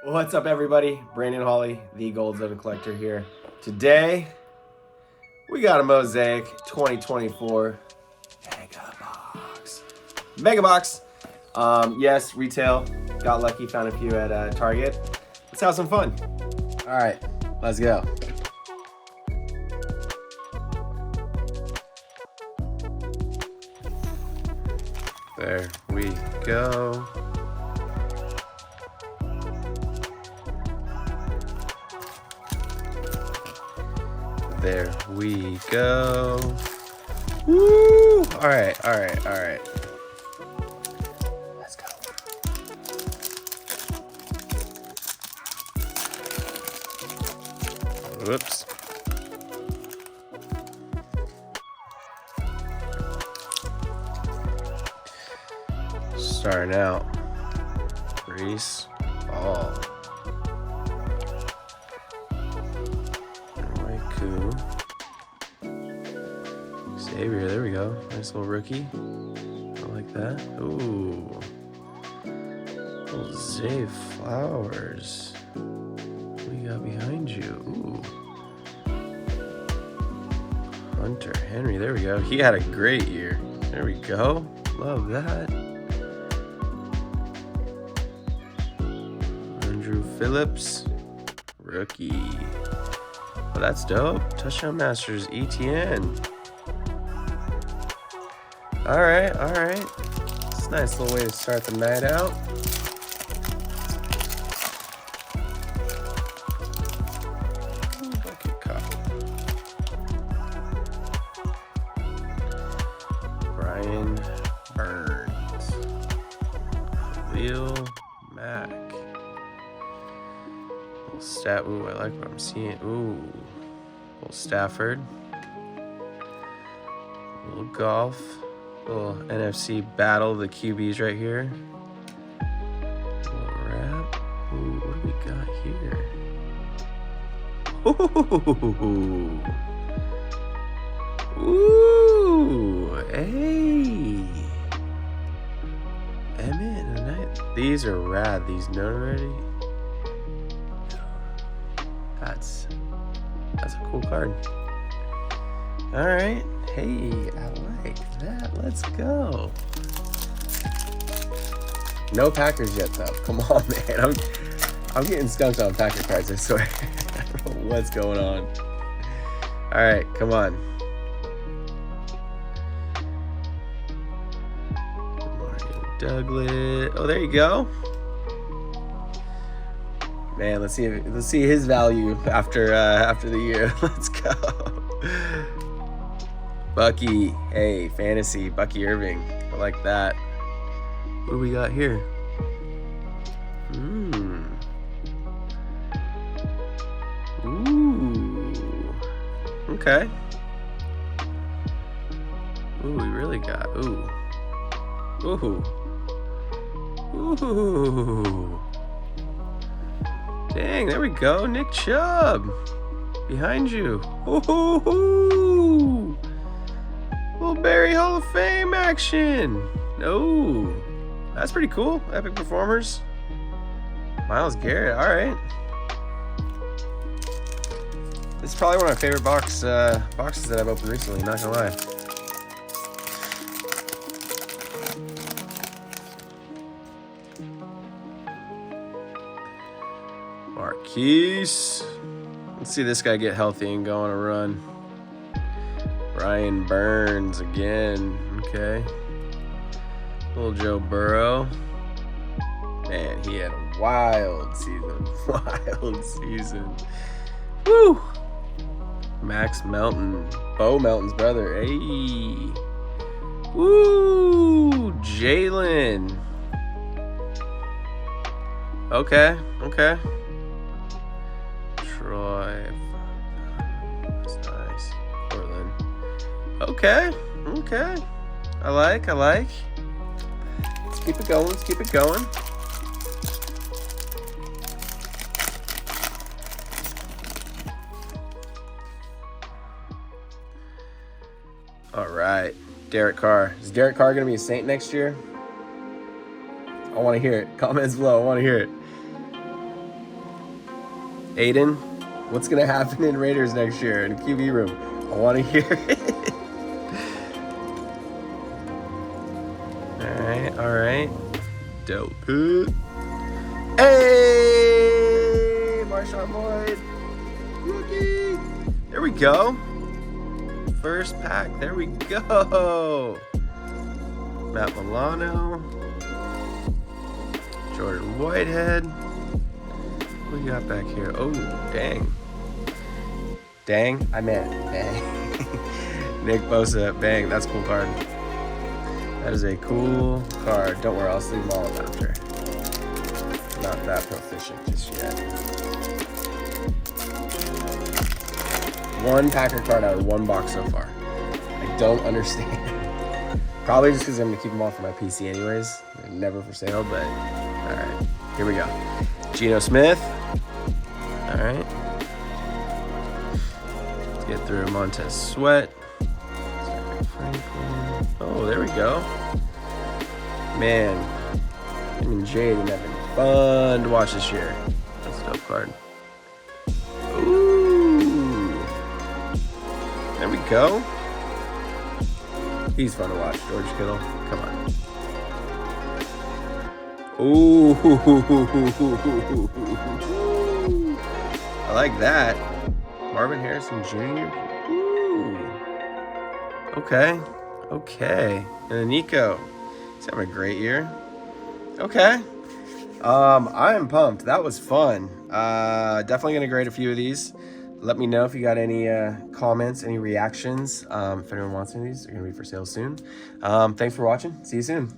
What's up, everybody? Brandon Hawley, the Gold Zone Collector here. Today, we got a Mosaic 2024 Mega Box. Mega Box. Yes, retail. Got lucky, found a few at Target. Let's have some fun. All right, let's go. There we go. There we go. Woo! All right. Let's go. Whoops. Starting out. Reese Ball. Xavier, there we go. Nice little rookie. I like that. Ooh. Little Zay Flowers. What do you got behind you? Ooh. Hunter Henry, there we go. He had a great year. There we go. Love that. Andrew Phillips. Rookie. Oh, that's dope. Touchdown Masters, ETN. All right. It's a nice little way to start the night out. Bucket cup. Brian Burns. Khalil Mack. Little stat. Ooh, I like what I'm seeing. Ooh. Little Stafford. Little golf. Little NFC battle of the QBs right here. Little wrap. Ooh, what do we got here? Ooh, hey. Emmett, these are rad. These known already. That's a cool card. All right. Hey, I like that. Let's go. No Packers yet, though. Come on, man. I'm getting skunked on Packer cards, I swear. I don't know what's going on. All right, come on. Mario Douglas. Oh, there you go. Man, let's see his value after the year. Let's go. Bucky, hey, fantasy, Bucky Irving. I like that. What do we got here? Ooh. Okay. Ooh, we really got. Ooh. Dang, there we go. Nick Chubb. Behind you. Ooh. Little Barry Hall of Fame action. Oh, that's pretty cool. Epic Performers. Myles Garrett. All right. This is probably one of my favorite boxes that I've opened recently. Not gonna lie. Marquise. Let's see this guy get healthy and go on a run. Brian Burns again. Okay. Little Joe Burrow. Man, he had a wild season. Woo! Max Melton. Bo Melton's brother. Hey. Woo! Jalen. Okay. Troy. That's nice. Portland. Okay. I like. Let's keep it going. All right. Derek Carr. Is Derek Carr going to be a Saint next year? I want to hear it. Comments below. I want to hear it. Aiden, what's going to happen in Raiders next year in QB room? I want to hear it. All right. Dope. Hey, Marshawn Lloyd. Rookie. There we go. First pack. There we go. Matt Milano. Jordan Whitehead. What do you got back here? Oh, dang. Dang? I meant bang. Nick Bosa, bang. That's a cool card. That is a cool card. Don't worry, I'll sleeve them all up after. Not that proficient just yet. One Packer card out of one box so far. I don't understand. Probably just because I'm going to keep them all for my PC anyways. They're never for sale, but all right. Here we go. Geno Smith. All right. Let's get through Montez Sweat. Oh, there we go. Man, him and Jaden have been fun to watch this year. That's a dope card. Ooh. There we go. He's fun to watch. George Kittle. Come on. Ooh. I like that. Marvin Harrison Jr. Ooh. Okay. Okay. And Nico. He's having a great year. Okay. I am pumped. That was fun. Definitely going to grade a few of these. Let me know if you got any comments, any reactions. If anyone wants any of these, they're going to be for sale soon. Thanks for watching. See you soon.